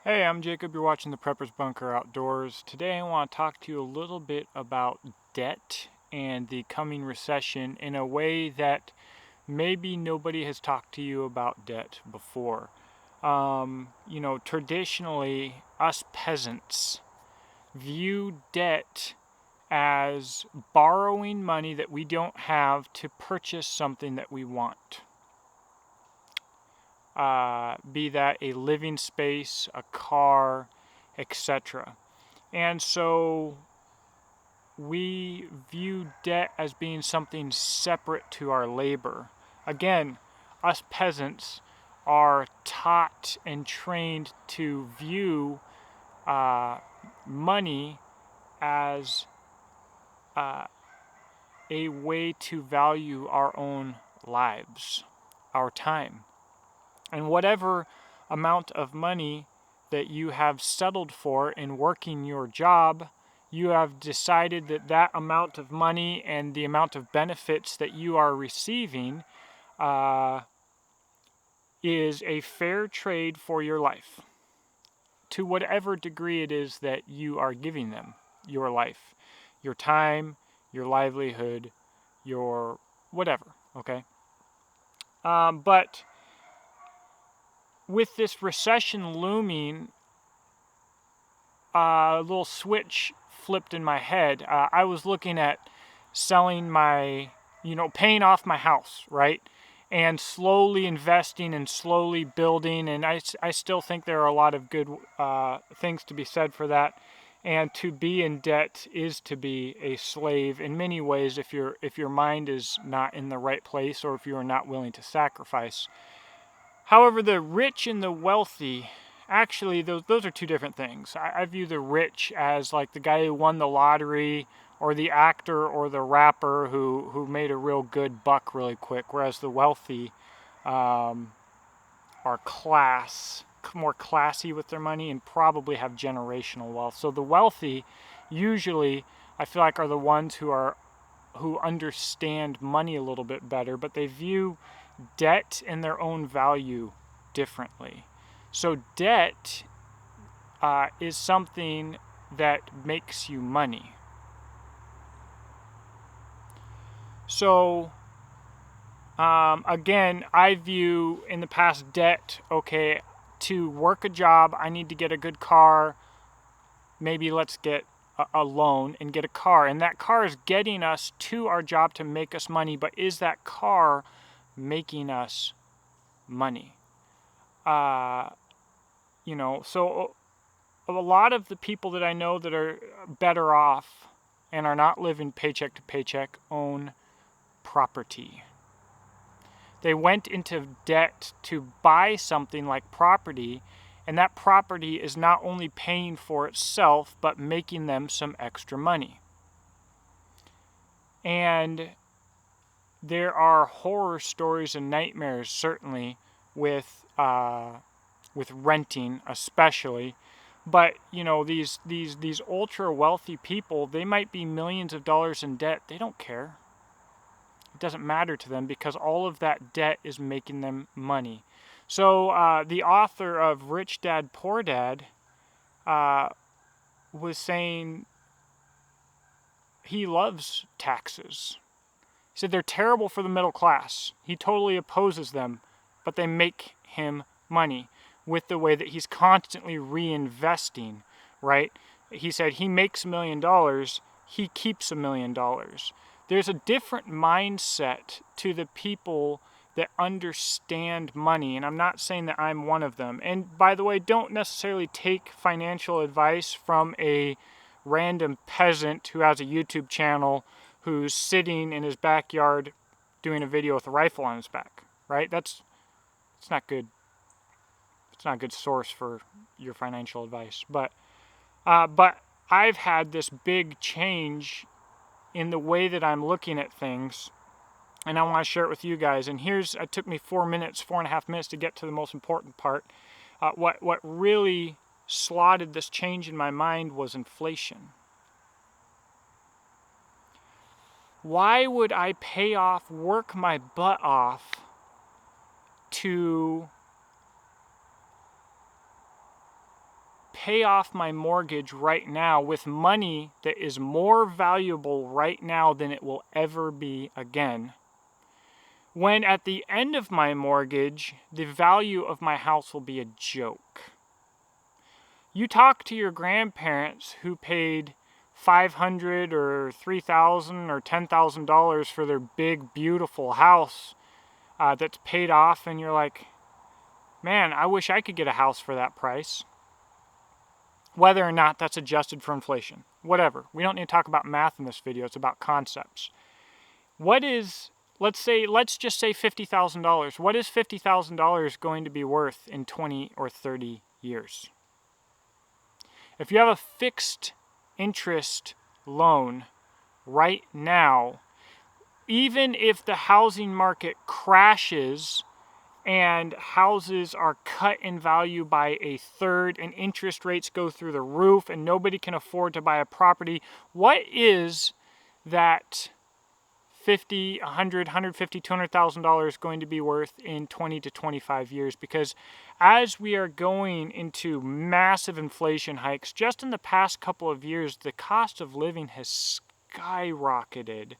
Hey, I'm Jacob. You're watching the Prepper's Bunker Outdoors. Today I want to talk to you a little bit about debt and the coming recession in a way that maybe nobody has talked to you about debt before. Traditionally, us peasants view debt as borrowing money that we don't have to purchase something that we want. Be that a living space, a car, etc. And so we view debt as being something separate to our labor. Again, us peasants are taught and trained to view uh, money as uh, a way to value our own lives, our time. And whatever amount of money that you have settled for in working your job, you have decided that that amount of money and the amount of benefits that you are receiving uh, is a fair trade for your life, to whatever degree it is that you are giving them your life, your time, your livelihood, your whatever, okay? But with this recession looming, a little switch flipped in my head. I was looking at selling paying off my house, right? And slowly investing and slowly building. And I still think there are a lot of good things to be said for that. And to be in debt is to be a slave in many ways if your mind is not in the right place or if you are not willing to sacrifice. However, the rich and the wealthy, actually, those are two different things. I view the rich as like the guy who won the lottery, or the actor or the rapper who made a real good buck really quick, whereas the wealthy um, are more classy with their money and probably have generational wealth. So the wealthy usually, I feel like, are the ones who understand money a little bit better, but they view debt and their own value differently. So debt is something that makes you money. So again, I view in the past debt, okay, to work a job, I need to get a good car. Maybe let's get a loan and get a car. And that car is getting us to our job to make us money, but is that car making us money? Uh, so a lot of the people that I know that are better off and are not living paycheck to paycheck own property. They went into debt to buy something like property, and that property is not only paying for itself, but making them some extra money. And there are horror stories and nightmares, certainly, with renting, especially. But these ultra wealthy people, they might be millions of dollars in debt. They don't care. It doesn't matter to them because all of that debt is making them money. So the author of Rich Dad Poor Dad was saying he loves taxes. He said they're terrible for the middle class. He totally opposes them, but they make him money with the way that he's constantly reinvesting, right? He said he makes $1 million, he keeps $1 million. There's a different mindset to the people that understand money, and I'm not saying that I'm one of them. And by the way, don't necessarily take financial advice from a random peasant who has a YouTube channel who's sitting in his backyard doing a video with a rifle on his back, right? It's not good. It's not a good source for your financial advice. But I've had this big change in the way that I'm looking at things, and I want to share it with you guys. And it took me 4.5 minutes to get to the most important part. What really slotted this change in my mind was inflation. Why would I work my butt off to pay off my mortgage right now with money that is more valuable right now than it will ever be again, when at the end of my mortgage, the value of my house will be a joke. You talk to your grandparents who paid $500 or $3,000 or $10,000 for their big, beautiful house that's paid off, and you're like, man, I wish I could get a house for that price. Whether or not that's adjusted for inflation, whatever. We don't need to talk about math in this video. It's about concepts. What is, let's just say $50,000. What is $50,000 going to be worth in 20 or 30 years? If you have a fixed interest loan right now, even if the housing market crashes and houses are cut in value by a third and interest rates go through the roof and nobody can afford to buy a property, what is that $50,000, $100,000, $150,000, $200,000 going to be worth in 20 to 25 years? Because as we are going into massive inflation hikes, just in the past couple of years, the cost of living has skyrocketed.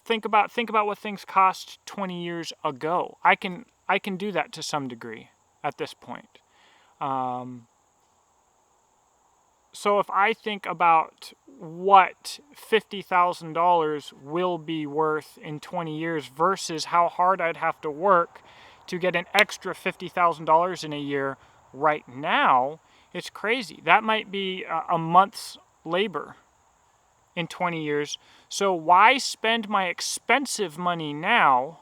Think about what things cost 20 years ago. I can do that to some degree at this point. So if I think about what $50,000 will be worth in 20 years versus how hard I'd have to work to get an extra $50,000 in a year right now, it's crazy. That might be a month's labor in 20 years. So why spend my expensive money now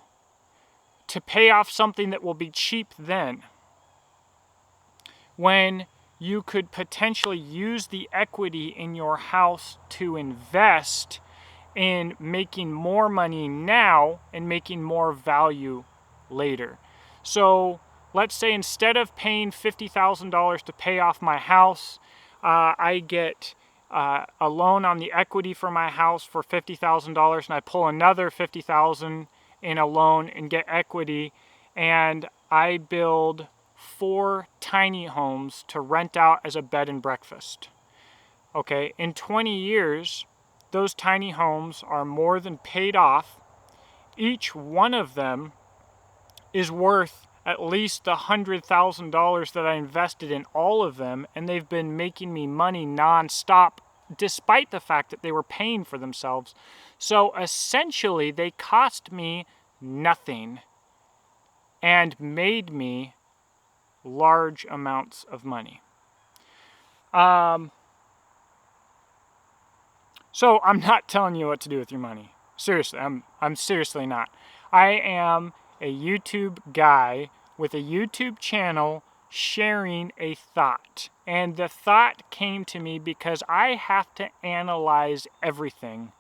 to pay off something that will be cheap then, when you could potentially use the equity in your house to invest in making more money now and making more value later? So let's say instead of paying $50,000 to pay off my house, I get a loan on the equity for my house for $50,000, and I pull another $50,000 in a loan and get equity, and I build 4 tiny homes to rent out as a bed and breakfast. Okay, in 20 years, those tiny homes are more than paid off. Each one of them is worth at least the $100,000 that I invested in all of them, and they've been making me money non-stop despite the fact that they were paying for themselves. So essentially, they cost me nothing and made me large amounts of money. So I'm not telling you what to do with your money. Seriously, I'm seriously not. I am a YouTube guy with a YouTube channel sharing a thought. And the thought came to me because I have to analyze everything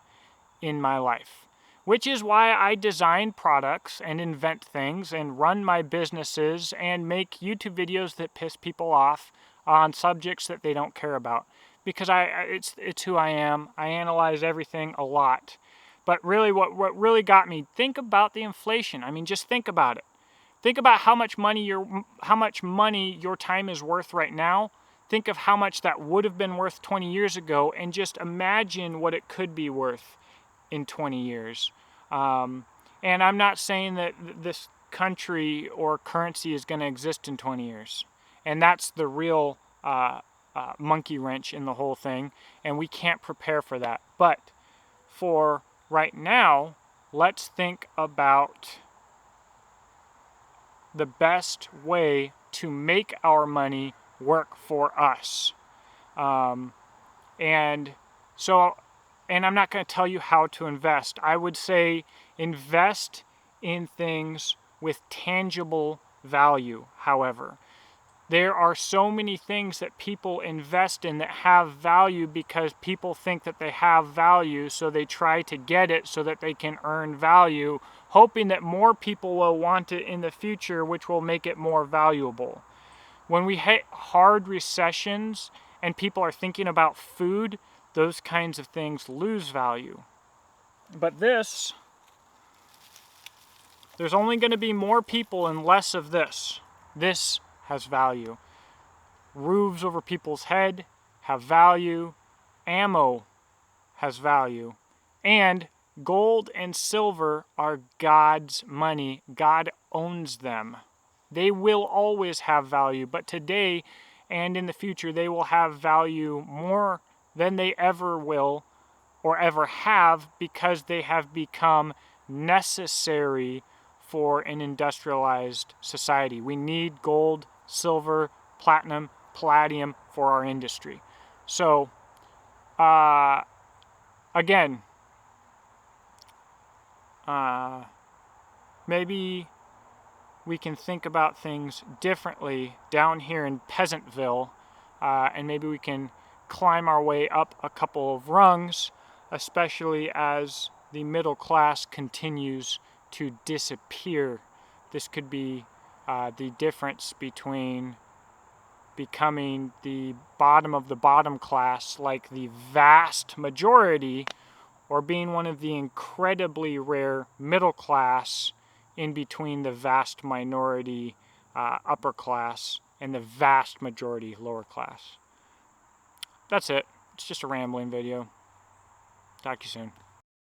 in my life, which is why I design products and invent things and run my businesses and make YouTube videos that piss people off on subjects that they don't care about. Because it's who I am. I analyze everything a lot. But really what really got me, think about the inflation. I mean, just think about it. Think about how much money your time is worth right now. Think of how much that would have been worth 20 years ago, and just imagine what it could be worth in 20 years. And I'm not saying that this country or currency is going to exist in 20 years. And that's the real monkey wrench in the whole thing. And we can't prepare for that. But for right now, let's think about the best way to make our money work for us. And I'm not going to tell you how to invest. I would say invest in things with tangible value, however. There are so many things that people invest in that have value because people think that they have value, so they try to get it so that they can earn value, hoping that more people will want it in the future, which will make it more valuable. When we hit hard recessions and people are thinking about food, those kinds of things lose value. But this There's only going to be more people and less of this. This has value. Roofs over people's head have value. Ammo has value. And gold and silver are God's money. God owns them. They will always have value, but today and in the future they will have value more than they ever will or ever have, because they have become necessary for an industrialized society. We need gold, silver, platinum, palladium for our industry. So, again, maybe we can think about things differently down here in Peasantville, and maybe we can climb our way up a couple of rungs, especially as the middle class continues to disappear. This could be the difference between becoming the bottom of the bottom class, like the vast majority, or being one of the incredibly rare middle class in between the vast minority upper class and the vast majority lower class. That's it. It's just a rambling video. Talk to you soon.